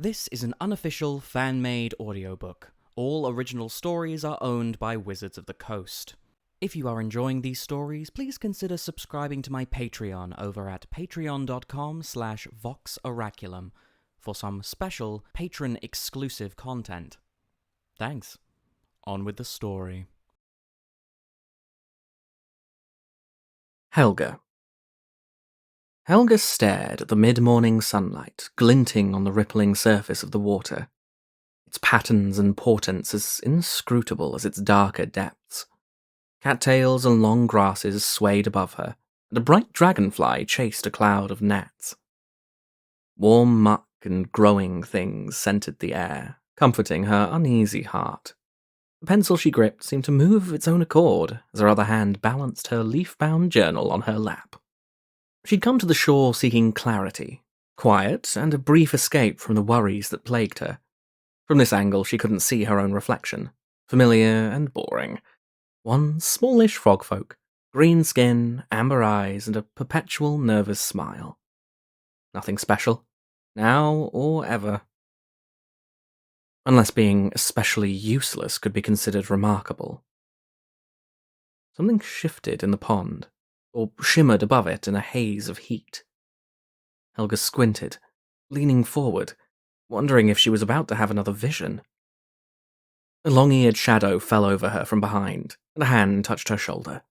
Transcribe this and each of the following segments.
This is an unofficial, fan-made audiobook. All original stories are owned by Wizards of the Coast. If you are enjoying these stories, please consider subscribing to my Patreon over at patreon.com/voxoraculum for some special patron-exclusive content. Thanks. On with the story. Helga. Helga stared at the mid-morning sunlight glinting on the rippling surface of the water, its patterns and portents as inscrutable as its darker depths. Cattails and long grasses swayed above her, and a bright dragonfly chased a cloud of gnats. Warm muck and growing things scented the air, comforting her uneasy heart. The pencil she gripped seemed to move of its own accord as her other hand balanced her leaf-bound journal on her lap. She'd come to the shore seeking clarity, quiet, and a brief escape from the worries that plagued her. From this angle she couldn't see her own reflection, familiar and boring. One smallish frogfolk, green skin, amber eyes, and a perpetual nervous smile. Nothing special, now or ever. Unless being especially useless could be considered remarkable. Something shifted in the pond, or shimmered above it in a haze of heat. Helga squinted, leaning forward, wondering if she was about to have another vision. A long-eared shadow fell over her from behind, and a hand touched her shoulder.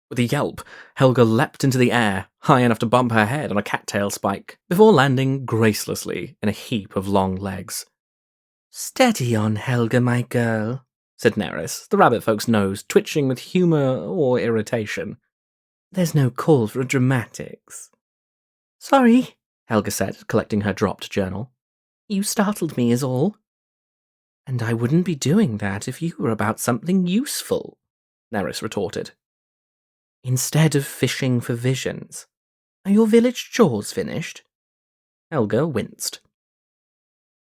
With a yelp, Helga leapt into the air, high enough to bump her head on a cattail spike, before landing gracelessly in a heap of long legs. "Steady on, Helga, my girl," said Neris, the rabbit folk's nose twitching with humour or irritation. "There's no call for dramatics." "Sorry," Helga said, collecting her dropped journal. "You startled me is all." "And I wouldn't be doing that if you were about something useful," Neris retorted. "Instead of fishing for visions. Are your village chores finished?" Helga winced.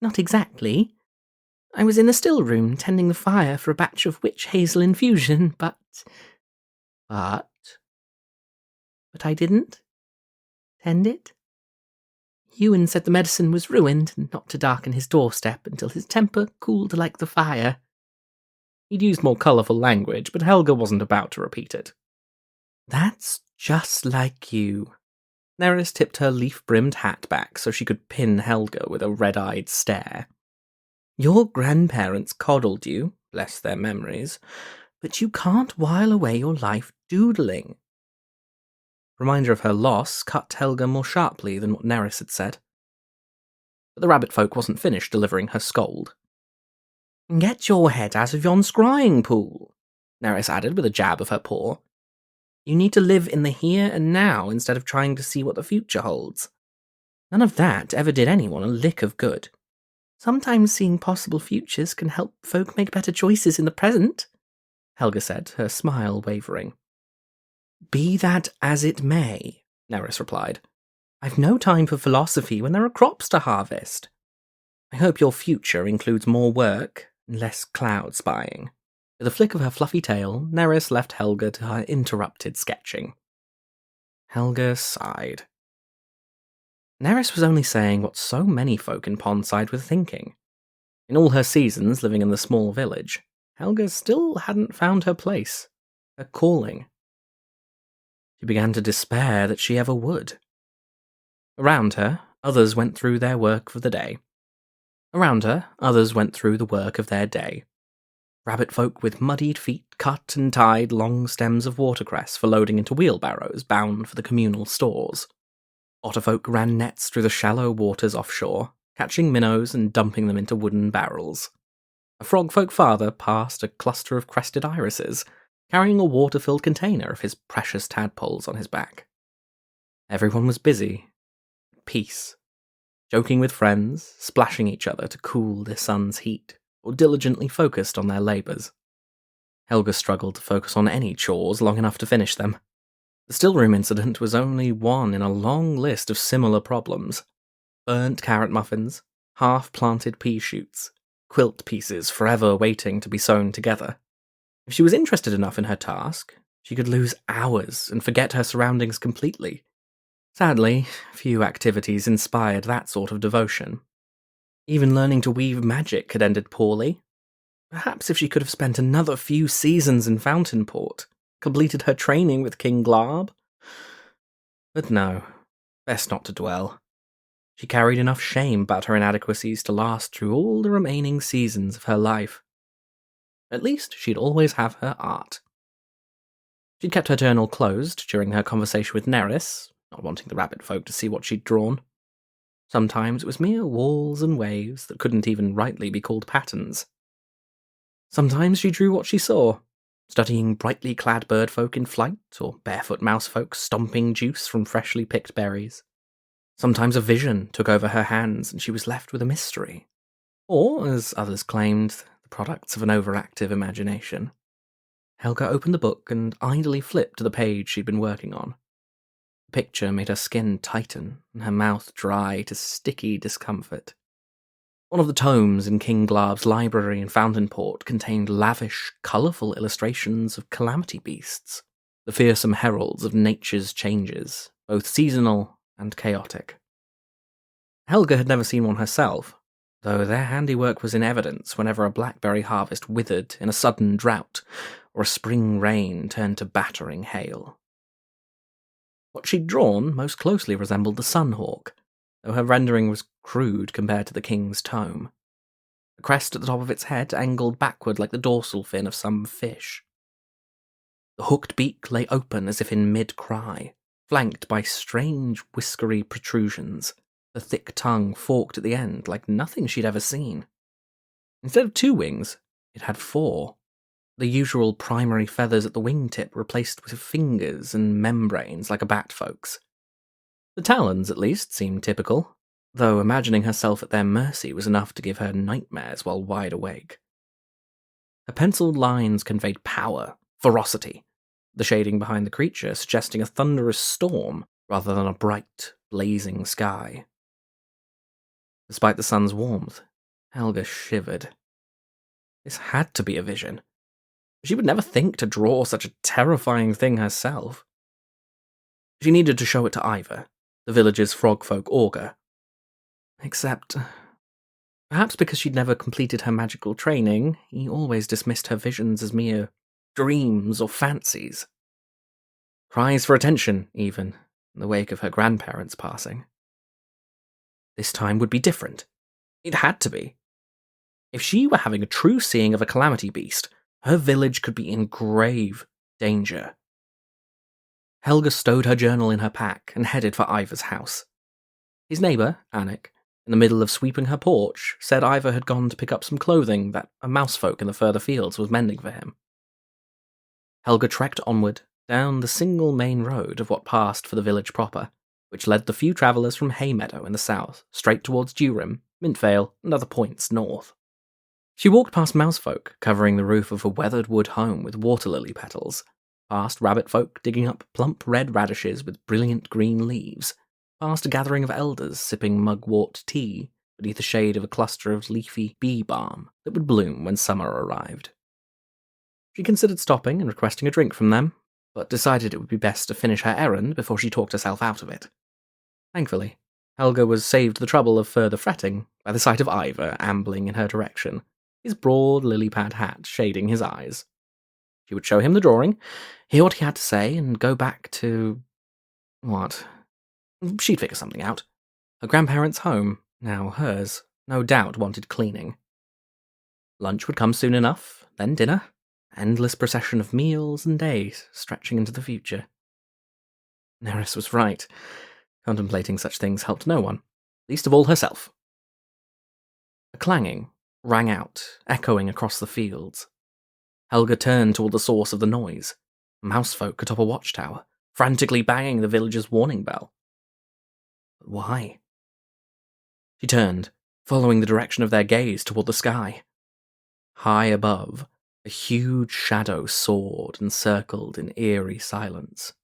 "Not exactly. I was in the still room tending the fire for a batch of witch hazel infusion, but I didn't tend it. Ewan said the medicine was ruined and not to darken his doorstep until his temper cooled like the fire." He'd used more colourful language, but Helga wasn't about to repeat it. "That's just like you." Neris tipped her leaf-brimmed hat back so she could pin Helga with a red-eyed stare. "Your grandparents coddled you, bless their memories, but you can't while away your life doodling." Reminder of her loss cut Helga more sharply than what Neris had said. But the rabbit folk wasn't finished delivering her scold. "Get your head out of yon scrying pool," Neris added with a jab of her paw. "You need to live in the here and now instead of trying to see what the future holds. None of that ever did anyone a lick of good. Sometimes seeing possible futures can help folk make better choices in the present," Helga said, her smile wavering. "Be that as it may," Neris replied. "I've no time for philosophy when there are crops to harvest. I hope your future includes more work and less cloud spying." With a flick of her fluffy tail, Neris left Helga to her interrupted sketching. Helga sighed. Neris was only saying what so many folk in Pondside were thinking. In all her seasons living in the small village, Helga still hadn't found her place, her calling. She began to despair that she ever would. Around her, others went through their work for the day. Around her, others went through the work of their day. Rabbit folk with muddied feet cut and tied long stems of watercress for loading into wheelbarrows bound for the communal stores. Otterfolk ran nets through the shallow waters offshore, catching minnows and dumping them into wooden barrels. A frogfolk father passed a cluster of crested irises, carrying a water-filled container of his precious tadpoles on his back. Everyone was busy, at peace, joking with friends, splashing each other to cool the sun's heat, or diligently focused on their labours. Helga struggled to focus on any chores long enough to finish them. The stillroom incident was only one in a long list of similar problems. Burnt carrot muffins, half-planted pea shoots, quilt pieces forever waiting to be sewn together. If she was interested enough in her task, she could lose hours and forget her surroundings completely. Sadly, few activities inspired that sort of devotion. Even learning to weave magic had ended poorly. Perhaps if she could have spent another few seasons in Fountainport, completed her training with King Glarb. But no, best not to dwell. She carried enough shame about her inadequacies to last through all the remaining seasons of her life. At least she'd always have her art. She'd kept her journal closed during her conversation with Neris, not wanting the rabbit folk to see what she'd drawn. Sometimes it was mere walls and waves that couldn't even rightly be called patterns. Sometimes she drew what she saw, studying brightly clad birdfolk in flight, or barefoot mousefolk stomping juice from freshly picked berries. Sometimes a vision took over her hands and she was left with a mystery, or, as others claimed, the products of an overactive imagination. Helga opened the book and idly flipped to the page she'd been working on. The picture made her skin tighten and her mouth dry to sticky discomfort. One of the tomes in King Glarb's library in Fountainport contained lavish, colourful illustrations of calamity beasts, the fearsome heralds of nature's changes, both seasonal and chaotic. Helga had never seen one herself, though their handiwork was in evidence whenever a blackberry harvest withered in a sudden drought, or a spring rain turned to battering hail. What she'd drawn most closely resembled the sunhawk, though her rendering was crude compared to the king's tome. The crest at the top of its head angled backward like the dorsal fin of some fish. The hooked beak lay open as if in mid-cry, flanked by strange whiskery protrusions, the thick tongue forked at the end like nothing she'd ever seen. Instead of 2 wings, it had 4. The usual primary feathers at the wingtip replaced with fingers and membranes like a batfolk's. The talons, at least, seemed typical, though imagining herself at their mercy was enough to give her nightmares while wide awake. Her penciled lines conveyed power, ferocity, the shading behind the creature suggesting a thunderous storm rather than a bright, blazing sky. Despite the sun's warmth, Helga shivered. This had to be a vision. She would never think to draw such a terrifying thing herself. She needed to show it to Ivor, the village's frogfolk augur. Except, perhaps because she'd never completed her magical training, he always dismissed her visions as mere dreams or fancies. Cries for attention, even, in the wake of her grandparents' passing. This time would be different. It had to be. If she were having a true seeing of a calamity beast, her village could be in grave danger. Helga stowed her journal in her pack and headed for Ivor's house. His neighbour, Anik, in the middle of sweeping her porch, said Ivor had gone to pick up some clothing that a mousefolk in the further fields was mending for him. Helga trekked onward, down the single main road of what passed for the village proper, which led the few travellers from Haymeadow in the south, straight towards Durham, Mintvale, and other points north. She walked past mousefolk covering the roof of a weathered wood home with water lily petals, past rabbit folk digging up plump red radishes with brilliant green leaves, past a gathering of elders sipping mugwort tea beneath the shade of a cluster of leafy bee balm that would bloom when summer arrived. She considered stopping and requesting a drink from them, but decided it would be best to finish her errand before she talked herself out of it. Thankfully, Helga was saved the trouble of further fretting by the sight of Ivor ambling in her direction, his broad lily-pad hat shading his eyes. She would show him the drawing, hear what he had to say, and go back to... what? She'd figure something out. Her grandparents' home, now hers, no doubt wanted cleaning. Lunch would come soon enough, then dinner. Endless procession of meals and days stretching into the future. Neris was right. Contemplating such things helped no one, least of all herself. A clanging rang out, echoing across the fields. Helga turned toward the source of the noise. Mousefolk atop a watchtower, frantically banging the village's warning bell. But why? She turned, following the direction of their gaze toward the sky. High above, a huge shadow soared and circled in eerie silence.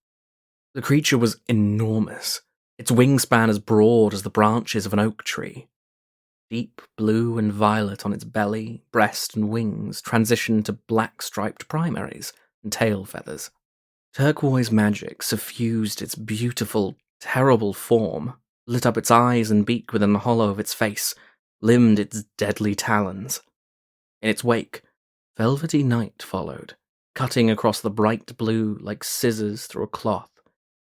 The creature was enormous, its wingspan as broad as the branches of an oak tree. Deep blue and violet on its belly, breast, and wings transitioned to black-striped primaries and tail feathers. Turquoise magic suffused its beautiful, terrible form, lit up its eyes and beak within the hollow of its face, limned its deadly talons. In its wake, velvety night followed, cutting across the bright blue like scissors through a cloth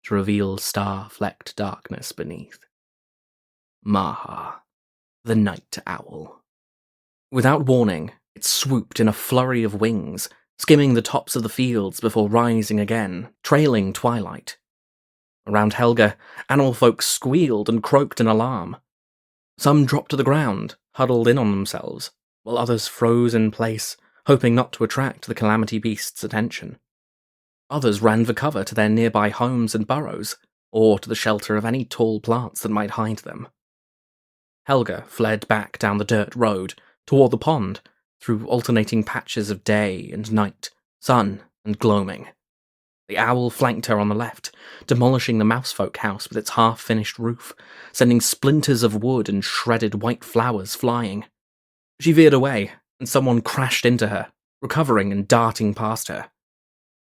to reveal star-flecked darkness beneath. Maha, the night owl. Without warning, it swooped in a flurry of wings, skimming the tops of the fields before rising again, trailing twilight. Around Helga, animal folk squealed and croaked in alarm. Some dropped to the ground, huddled in on themselves, while others froze in place, hoping not to attract the Calamity beast's attention. Others ran for cover to their nearby homes and burrows, or to the shelter of any tall plants that might hide them. Helga fled back down the dirt road, toward the pond, through alternating patches of day and night, sun and gloaming. The owl flanked her on the left, demolishing the mousefolk house with its half-finished roof, sending splinters of wood and shredded white flowers flying. She veered away, and someone crashed into her, recovering and darting past her.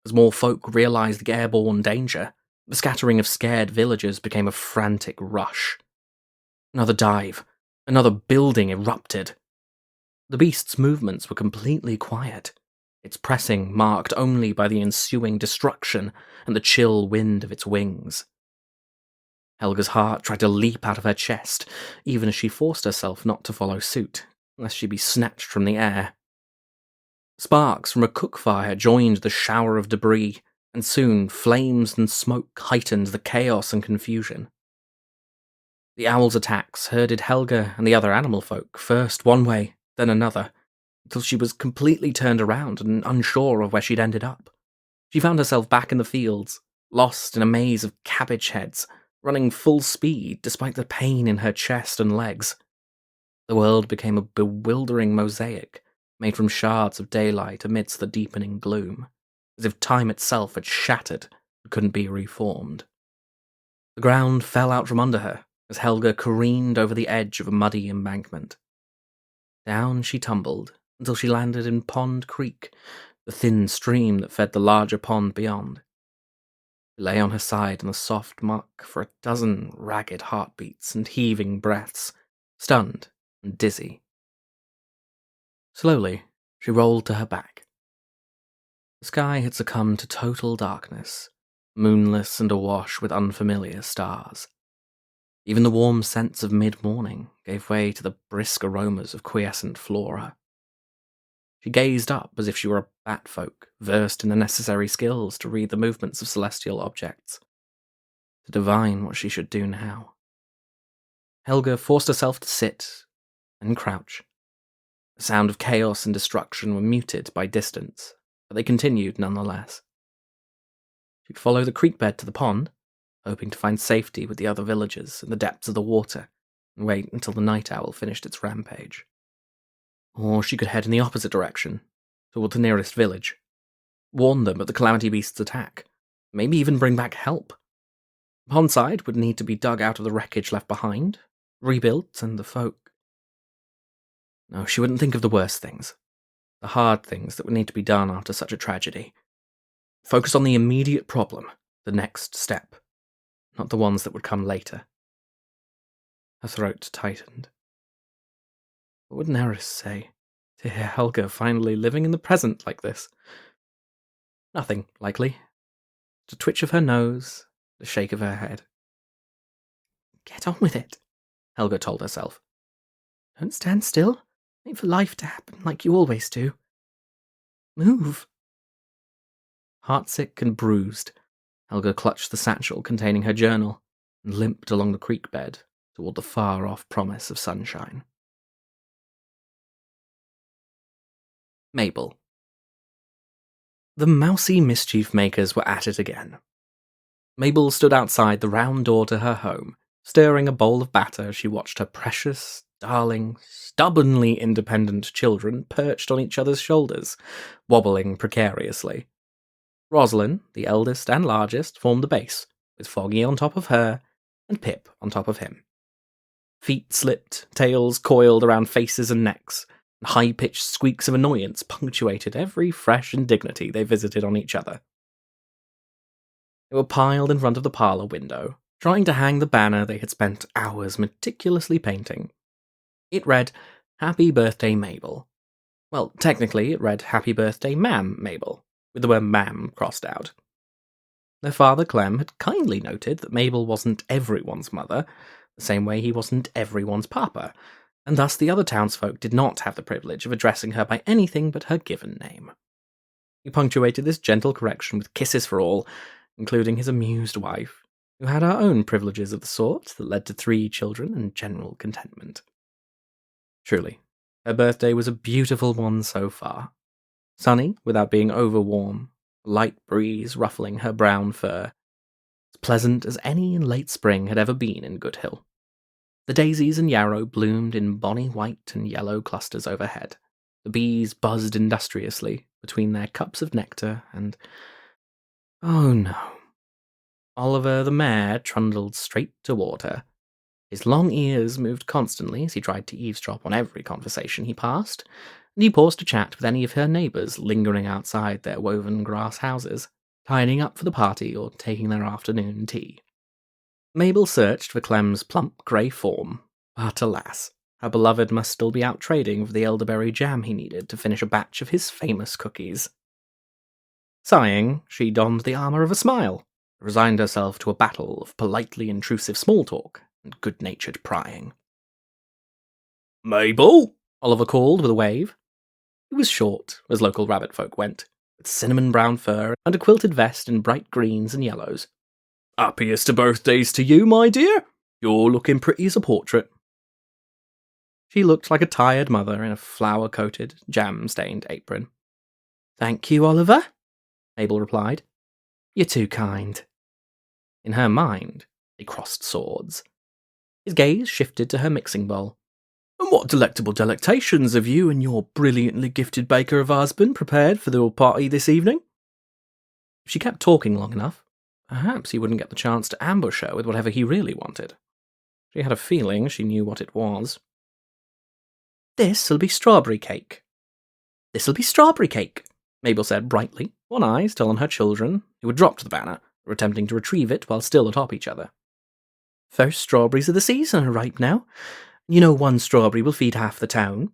As more folk realized the airborne danger, the scattering of scared villagers became a frantic rush. Another dive. Another building erupted. The beast's movements were completely quiet, its pressing marked only by the ensuing destruction and the chill wind of its wings. Helga's heart tried to leap out of her chest, even as she forced herself not to follow suit, lest she be snatched from the air. Sparks from a cook fire joined the shower of debris, and soon flames and smoke heightened the chaos and confusion. The owl's attacks herded Helga and the other animal folk first one way, then another, until she was completely turned around and unsure of where she'd ended up. She found herself back in the fields, lost in a maze of cabbage heads, running full speed despite the pain in her chest and legs. The world became a bewildering mosaic, made from shards of daylight amidst the deepening gloom, as if time itself had shattered and couldn't be reformed. The ground fell out from under her as Helga careened over the edge of a muddy embankment. Down she tumbled until she landed in Pond Creek, the thin stream that fed the larger pond beyond. She lay on her side in the soft muck for a dozen ragged heartbeats and heaving breaths, stunned and dizzy. Slowly, she rolled to her back. The sky had succumbed to total darkness, moonless and awash with unfamiliar stars. Even the warm scents of mid-morning gave way to the brisk aromas of quiescent flora. She gazed up as if she were a bat-folk, versed in the necessary skills to read the movements of celestial objects, to divine what she should do now. Helga forced herself to sit and crouch. The sound of chaos and destruction were muted by distance, but they continued nonetheless. She'd follow the creek bed to the pond, hoping to find safety with the other villagers in the depths of the water, and wait until the night owl finished its rampage. Or she could head in the opposite direction, toward the nearest village, warn them of the Calamity Beast's attack, maybe even bring back help. The pondside would need to be dug out of the wreckage left behind, rebuilt, and the folk. No, she wouldn't think of the worst things, the hard things that would need to be done after such a tragedy. Focus on the immediate problem, the next step, not the ones that would come later. Her throat tightened. What would Nerys say to hear Helga finally living in the present like this? Nothing, likely. The twitch of her nose, the shake of her head. Get on with it, Helga told herself. Don't stand still. Wait for life to happen like you always do. Move. Heartsick and bruised, Helga clutched the satchel containing her journal and limped along the creek bed toward the far-off promise of sunshine. Mabel. The mousy mischief makers were at it again. Mabel stood outside the round door to her home, stirring a bowl of batter as she watched her precious, darling, stubbornly independent children perched on each other's shoulders, wobbling precariously. Rosalind, the eldest and largest, formed the base, with Foggy on top of her and Pip on top of him. Feet slipped, tails coiled around faces and necks, and high-pitched squeaks of annoyance punctuated every fresh indignity they visited on each other. They were piled in front of the parlour window, trying to hang the banner they had spent hours meticulously painting. It read, "Happy Birthday, Mabel." Well, technically, it read, "Happy Birthday, Ma'am, Mabel," with the word ma'am crossed out. Their father, Clem, had kindly noted that Mabel wasn't everyone's mother, the same way he wasn't everyone's papa, and thus the other townsfolk did not have the privilege of addressing her by anything but her given name. He punctuated this gentle correction with kisses for all, including his amused wife, who had her own privileges of the sort that led to 3 children and general contentment. Truly, her birthday was a beautiful one so far. Sunny, without being over-warm, a light breeze ruffling her brown fur, as pleasant as any in late spring had ever been in Good Hill. The daisies and yarrow bloomed in bonny white and yellow clusters overhead. The bees buzzed industriously between their cups of nectar, and... oh no. Oliver the mare trundled straight toward her. His long ears moved constantly as he tried to eavesdrop on every conversation he passed, and he paused to chat with any of her neighbours lingering outside their woven grass houses, tidying up for the party or taking their afternoon tea. Mabel searched for Clem's plump grey form, but alas, her beloved must still be out trading for the elderberry jam he needed to finish a batch of his famous cookies. Sighing, she donned the armour of a smile, resigned herself to a battle of politely intrusive small talk and good-natured prying. "Mabel!" Oliver called with a wave. He was short, as local rabbit folk went, with cinnamon-brown fur and a quilted vest in bright greens and yellows. "Happiest of birthdays to you, my dear! You're looking pretty as a portrait." She looked like a tired mother in a flour-coated, jam-stained apron. "Thank you, Oliver," Mabel replied. "You're too kind." In her mind, they crossed swords. His gaze shifted to her mixing bowl. "And what delectable delectations have you and your brilliantly gifted baker of a husband prepared for the party this evening?" If she kept talking long enough, perhaps he wouldn't get the chance to ambush her with whatever he really wanted. She had a feeling she knew what it was. "This'll be strawberry cake." "This'll be strawberry cake," Mabel said brightly, one eye still on her children, who had dropped the banner, or attempting to retrieve it while still atop each other. "First strawberries of the season are ripe now. You know 1 strawberry will feed half the town.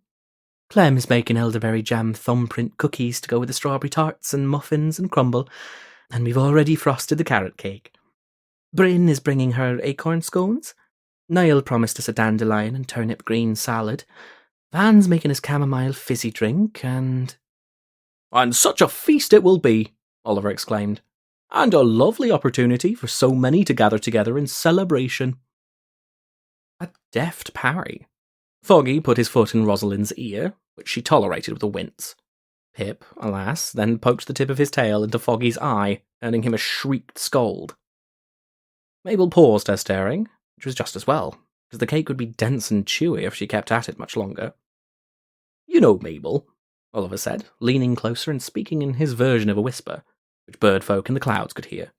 Clem is making elderberry jam thumbprint cookies to go with the strawberry tarts and muffins and crumble, and we've already frosted the carrot cake. Bryn is bringing her acorn scones. Niall promised us a dandelion and turnip green salad. Van's making his chamomile fizzy drink, and... "And such a feast it will be!" Oliver exclaimed. "And a lovely opportunity for so many to gather together in celebration." A deft parry. Foggy put his foot in Rosalind's ear, which she tolerated with a wince. Pip, alas, then poked the tip of his tail into Foggy's eye, earning him a shrieked scold. Mabel paused her staring, which was just as well, because the cake would be dense and chewy if she kept at it much longer. "You know, Mabel," Oliver said, leaning closer and speaking in his version of a whisper, which birdfolk in the clouds could hear.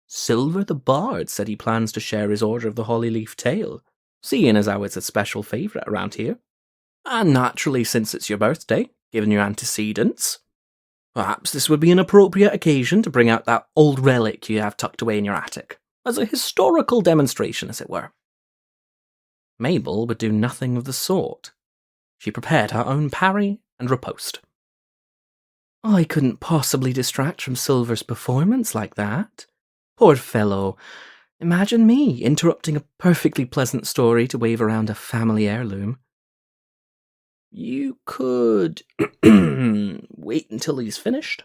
"Silver the Bard said he plans to share his order of the Hollyleaf Tale, seeing as how it's a special favourite around here. And naturally, since it's your birthday, given your antecedents, perhaps this would be an appropriate occasion to bring out that old relic you have tucked away in your attic, as a historical demonstration, as it were." Mabel would do nothing of the sort. She prepared her own parry and riposte. "I couldn't possibly distract from Silver's performance like that. Poor fellow. Imagine me interrupting a perfectly pleasant story to wave around a family heirloom." "You could wait until he's finished,"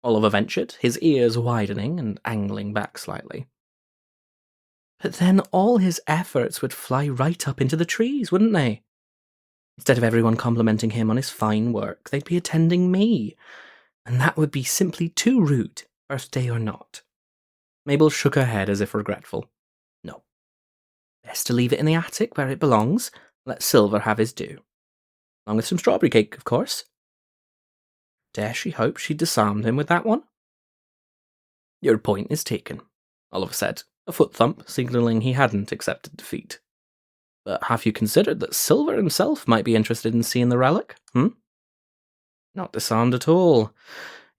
Oliver ventured, his ears widening and angling back slightly. "But then all his efforts would fly right up into the trees, wouldn't they? Instead of everyone complimenting him on his fine work, they'd be attending me, and that would be simply too rude, birthday or not." Mabel shook her head as if regretful. "No. Best to leave it in the attic where it belongs, let Silver have his due. Along with some strawberry cake, of course." Dare she hope she'd disarmed him with that one? "Your point is taken," Oliver said, a foot thump signalling he hadn't accepted defeat. "But have you considered that Silver himself might be interested in seeing the relic, Not disarmed at all.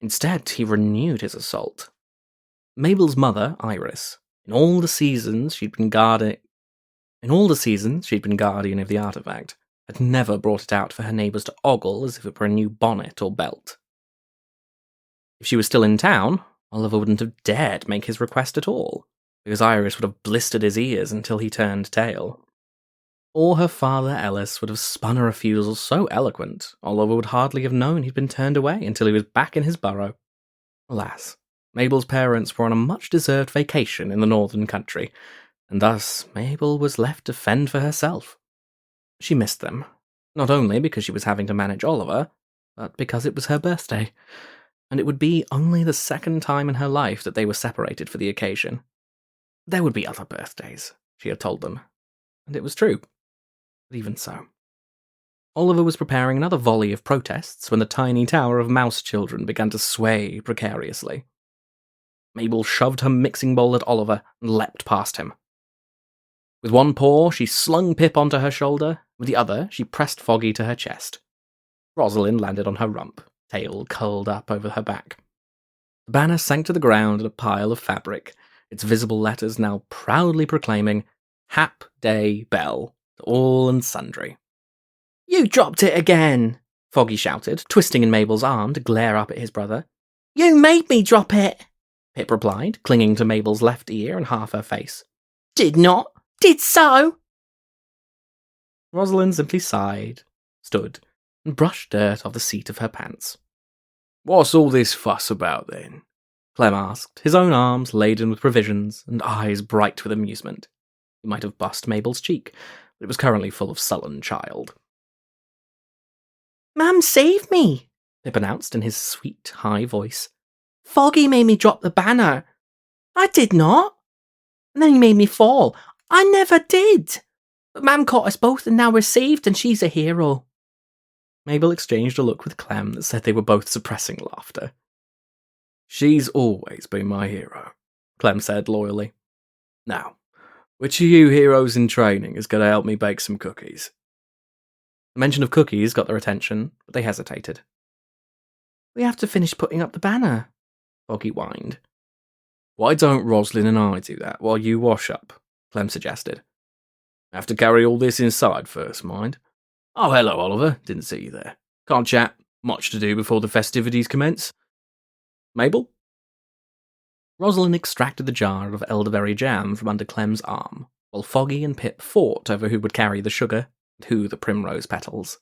Instead, he renewed his assault. Mabel's mother, Iris, in all the seasons she'd been guardian of the artifact, had never brought it out for her neighbours to ogle as if it were a new bonnet or belt. If she was still in town, Oliver wouldn't have dared make his request at all, because Iris would have blistered his ears until he turned tail. Or her father Ellis would have spun a refusal so eloquent, Oliver would hardly have known he'd been turned away until he was back in his burrow. Alas, Mabel's parents were on a much-deserved vacation in the northern country, and thus Mabel was left to fend for herself. She missed them, not only because she was having to manage Oliver, but because it was her birthday, and it would be only the second time in her life that they were separated for the occasion. There would be other birthdays, she had told them, and it was true. But even so, Oliver was preparing another volley of protests when the tiny tower of mouse children began to sway precariously. Mabel shoved her mixing bowl at Oliver and leapt past him. With one paw, she slung Pip onto her shoulder, with the other, she pressed Foggy to her chest. Rosalind landed on her rump, tail curled up over her back. The banner sank to the ground in a pile of fabric, its visible letters now proudly proclaiming, "Hap Day Bell, to all and sundry." "You dropped it again!" Foggy shouted, twisting in Mabel's arm to glare up at his brother. "You made me drop it!" Pip replied, clinging to Mabel's left ear and half her face. "Did not! Did so!" Rosalind simply sighed, stood, and brushed dirt off the seat of her pants. "What's all this fuss about, then?" Clem asked, his own arms laden with provisions and eyes bright with amusement. He might have bust Mabel's cheek, but it was currently full of sullen child. "Mum saved me," Pip announced in his sweet, high voice. "Foggy made me drop the banner. I did not. And then he made me fall. I never did. But Mum caught us both and now we're saved and she's a hero." Mabel exchanged a look with Clem that said they were both suppressing laughter. "She's always been my hero," Clem said loyally. "Now, which of you heroes in training is going to help me bake some cookies?" The mention of cookies got their attention, but they hesitated. "We have to finish putting up the banner," Foggy whined. "Why don't Rosalind and I do that while you wash up?" Clem suggested. "Have to carry all this inside first, mind. Oh, hello, Oliver. Didn't see you there. Can't chat. Much to do before the festivities commence. Mabel?" Rosalind extracted the jar of elderberry jam from under Clem's arm, while Foggy and Pip fought over who would carry the sugar and who the primrose petals.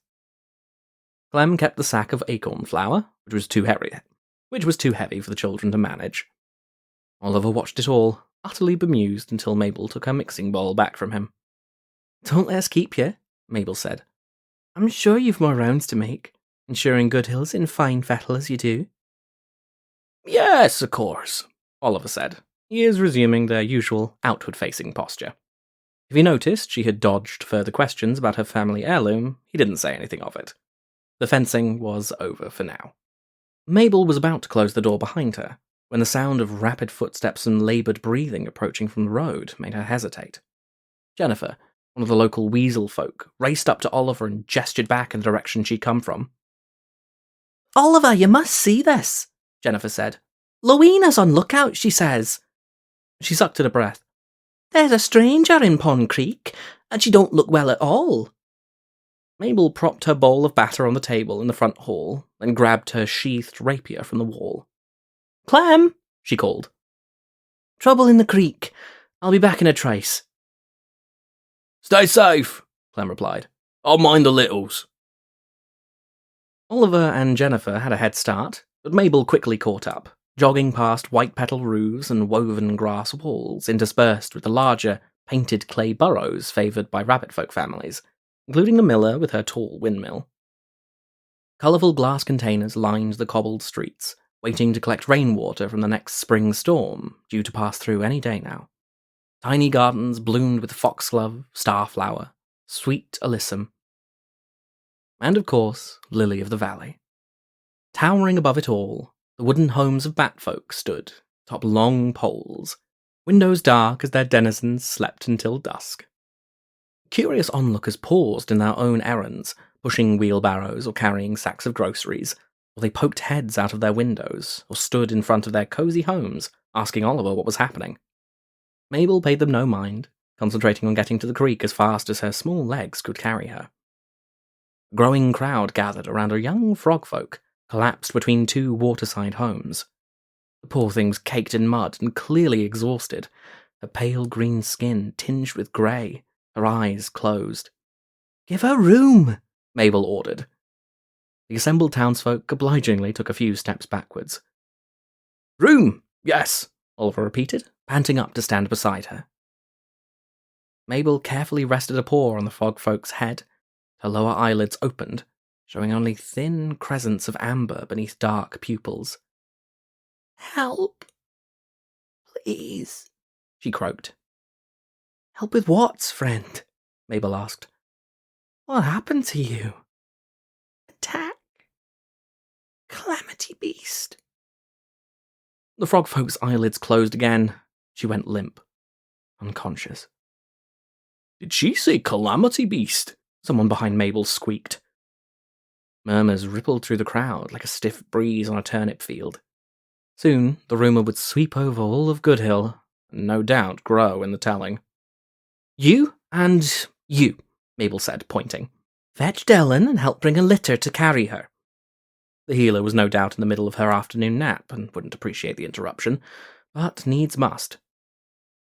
Clem kept the sack of acorn flour, which was too heavy for the children to manage. Oliver watched it all, utterly bemused, until Mabel took her mixing bowl back from him. "Don't let us keep you," Mabel said. "I'm sure you've more rounds to make, ensuring Good Hill's in fine fettle as you do." "Yes, of course," Oliver said, ears resuming their usual outward-facing posture. If he noticed she had dodged further questions about her family heirloom, he didn't say anything of it. The fencing was over for now. Mabel was about to close the door behind her, when the sound of rapid footsteps and laboured breathing approaching from the road made her hesitate. Jennifer, one of the local weasel folk, raced up to Oliver and gestured back in the direction she'd come from. "Oliver, you must see this," Jennifer said. "Lowena's on lookout, she says." She sucked at her breath. "There's a stranger in Pond Creek, and she don't look well at all." Mabel propped her bowl of batter on the table in the front hall, then grabbed her sheathed rapier from the wall. "Clem," she called. "Trouble in the creek. I'll be back in a trace." "Stay safe," Clem replied. "I'll mind the littles." Oliver and Jennifer had a head start, but Mabel quickly caught up, jogging past white-petal roofs and woven grass walls interspersed with the larger, painted clay burrows favoured by rabbit-folk families, including the miller with her tall windmill. Colourful glass containers lined the cobbled streets, waiting to collect rainwater from the next spring storm, due to pass through any day now. Tiny gardens bloomed with foxglove, starflower, sweet alyssum, and of course, lily of the valley. Towering above it all, the wooden homes of batfolk stood, atop long poles, windows dark as their denizens slept until dusk. Curious onlookers paused in their own errands, pushing wheelbarrows or carrying sacks of groceries, or they poked heads out of their windows, or stood in front of their cosy homes, asking Oliver what was happening. Mabel paid them no mind, concentrating on getting to the creek as fast as her small legs could carry her. A growing crowd gathered around a young frogfolk collapsed between two waterside homes. The poor thing's caked in mud and clearly exhausted, her pale green skin tinged with grey, her eyes closed. "Give her room," Mabel ordered. The assembled townsfolk obligingly took a few steps backwards. "Room, yes," Oliver repeated, panting up to stand beside her. Mabel carefully rested a paw on the frogfolk's head. Her lower eyelids opened, showing only thin crescents of amber beneath dark pupils. "Help, please," she croaked. "Help with what, friend?" Mabel asked. "What happened to you?" "Attack. Calamity beast." The frogfolk's eyelids closed again. She went limp, unconscious. "Did she say Calamity beast?" Someone behind Mabel squeaked. Murmurs rippled through the crowd like a stiff breeze on a turnip field. Soon, the rumour would sweep over all of Goodhill, and no doubt grow in the telling. "You and you," Mabel said, pointing. "Fetch Dellen and help bring a litter to carry her." The healer was no doubt in the middle of her afternoon nap and wouldn't appreciate the interruption, but needs must.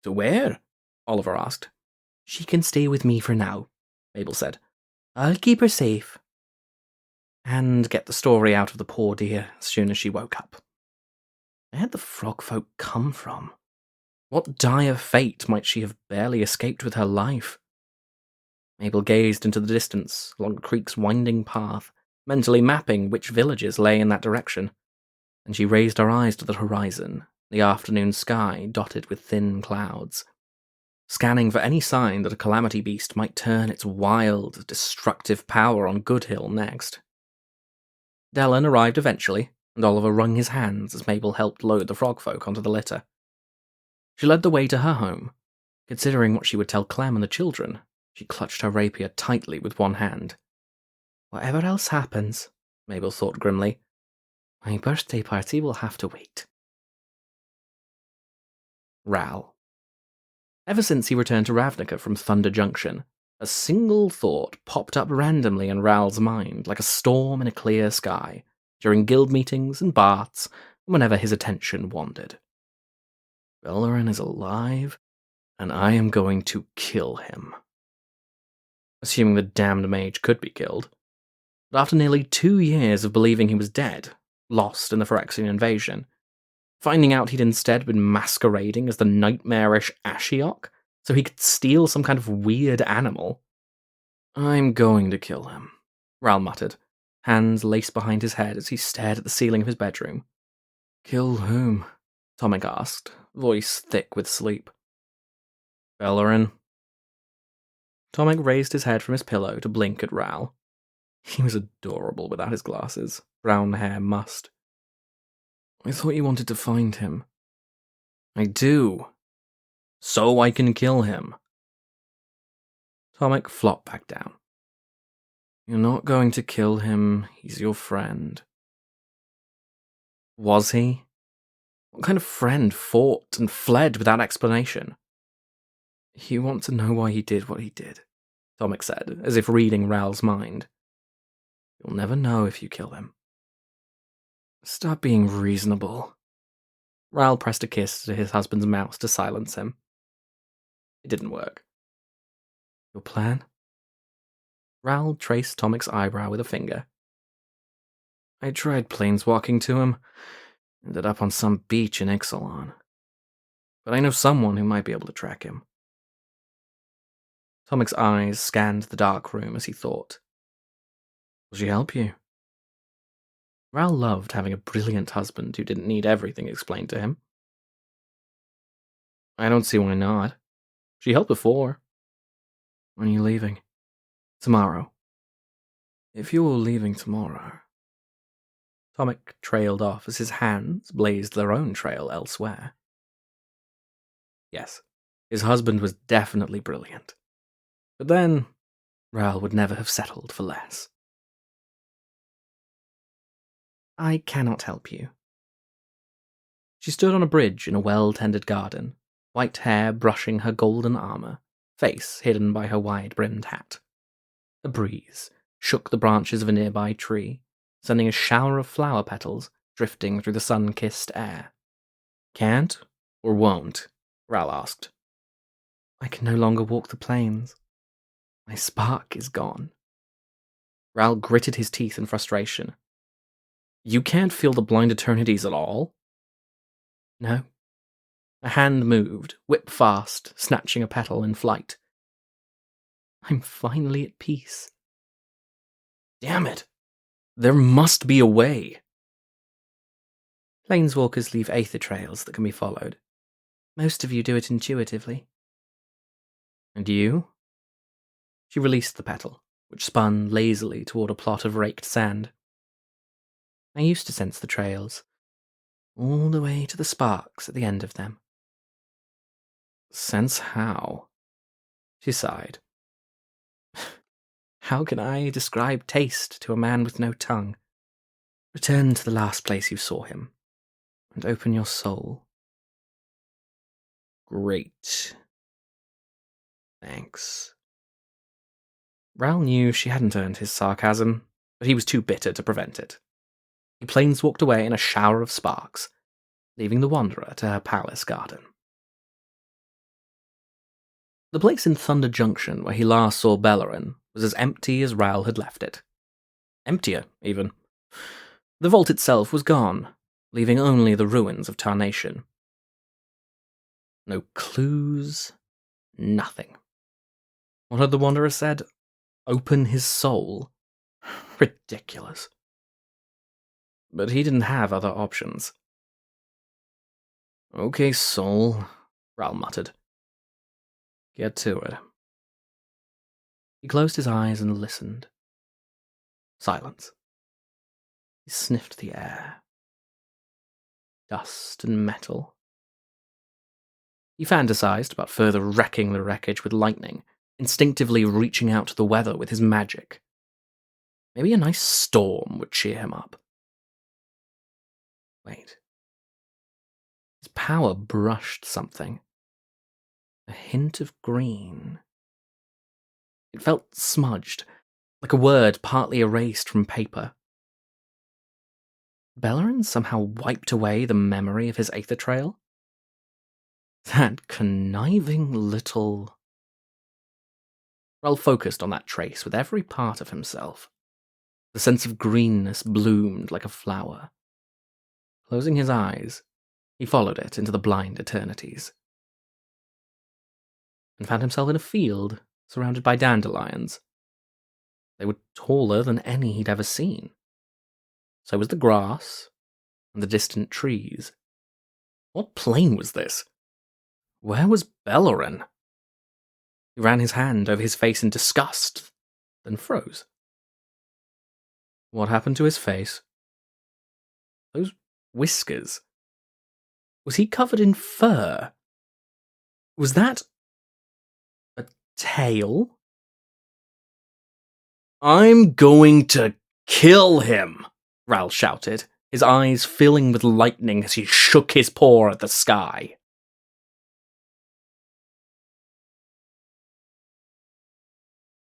"To where?" Oliver asked. "She can stay with me for now," Mabel said. "I'll keep her safe. And get the story out of the poor dear as soon as she woke up. Where had the frogfolk come from? What dire fate might she have barely escaped with her life? Mabel gazed into the distance, along the creek's winding path, mentally mapping which villages lay in that direction. And she raised her eyes to the horizon, the afternoon sky dotted with thin clouds, scanning for any sign that a calamity beast might turn its wild, destructive power on Goodhill next. Dellen arrived eventually, and Oliver wrung his hands as Mabel helped load the frogfolk onto the litter. She led the way to her home. Considering what she would tell Clem and the children, she clutched her rapier tightly with one hand. "Whatever else happens," Mabel thought grimly, "my birthday party will have to wait." Ral. Ever since he returned to Ravnica from Thunder Junction, a single thought popped up randomly in Ral's mind like a storm in a clear sky, during guild meetings and baths, and whenever his attention wandered. Bellerin is alive, and I am going to kill him. Assuming the damned mage could be killed. But after nearly 2 years of believing he was dead, lost in the Phyrexian invasion, finding out he'd instead been masquerading as the nightmarish Ashiok, so he could steal some kind of weird animal. "I'm going to kill him," Ral muttered, hands laced behind his head as he stared at the ceiling of his bedroom. "Kill whom?" Tomek asked, voice thick with sleep. "Bellerin." Tomek raised his head from his pillow to blink at Ral. He was adorable without his glasses, brown hair mussed. "I thought you wanted to find him." "I do. So I can kill him." Tomek flopped back down. "You're not going to kill him. He's your friend." Was he? What kind of friend fought and fled without explanation? "You want to know why he did what he did," Tomek said, as if reading Ral's mind. "You'll never know if you kill him." "Stop being reasonable." Ral pressed a kiss to his husband's mouth to silence him. It didn't work. "Your plan?" Ral traced Tomek's eyebrow with a finger. "I tried planeswalking to him. Ended up on some beach in Ixalan. But I know someone who might be able to track him." Tomek's eyes scanned the dark room as he thought. "Will she help you?" Ral loved having a brilliant husband who didn't need everything explained to him. "I don't see why not. She helped before." "When are you leaving?" "Tomorrow." "If you're leaving tomorrow..." Tomek trailed off as his hands blazed their own trail elsewhere. Yes, his husband was definitely brilliant. But then, Ral would never have settled for less. "I cannot help you." She stood on a bridge in a well-tended garden, white hair brushing her golden armor, face hidden by her wide-brimmed hat. A breeze, shook the branches of a nearby tree, sending a shower of flower petals drifting through the sun-kissed air. Can't or won't? Ral asked. I can no longer walk the plains. My spark is gone. Ral gritted his teeth in frustration. You can't feel the blind eternities at all? No. A hand moved, whip fast, snatching a petal in flight. I'm finally at peace. Damn it! There must be a way. Planeswalkers leave aether trails that can be followed. Most of you do it intuitively. And you? She released the petal, which spun lazily toward a plot of raked sand. I used to sense the trails, all the way to the sparks at the end of them. Sense how? She sighed. How can I describe taste to a man with no tongue? Return to the last place you saw him, and open your soul. Great. Thanks. Ral knew she hadn't earned his sarcasm, but he was too bitter to prevent it. He planeswalked away in a shower of sparks, leaving the Wanderer to her palace garden. The place in Thunder Junction where he last saw Bellerin was as empty as Ral had left it. Emptier, even. The vault itself was gone, leaving only the ruins of Tarnation. No clues, nothing. What had the Wanderer said? Open his soul? Ridiculous. But he didn't have other options. Okay, soul, Ral muttered. Get to it. He closed his eyes and listened. Silence. He sniffed the air. Dust and metal. He fantasized about further wrecking the wreckage with lightning, instinctively reaching out to the weather with his magic. Maybe a nice storm would cheer him up. Wait. His power brushed something. A hint of green. It felt smudged, like a word partly erased from paper. Bellerin somehow wiped away the memory of his aether trail? That conniving little... Ral focused on that trace with every part of himself. The sense of greenness bloomed like a flower. Closing his eyes, he followed it into the blind eternities. And found himself in a field surrounded by dandelions. They were taller than any he'd ever seen. So was the grass and the distant trees. What plane was this? Where was Bellerin? He ran his hand over his face in disgust, then froze. What happened to his face? Those whiskers. Was he covered in fur? Was that a tail? I'm going to kill him, Ral shouted, his eyes filling with lightning as he shook his paw at the sky.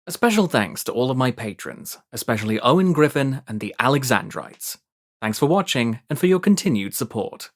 A special thanks to all of my patrons, especially Owen Griffin and the Alexandrites. Thanks for watching and for your continued support.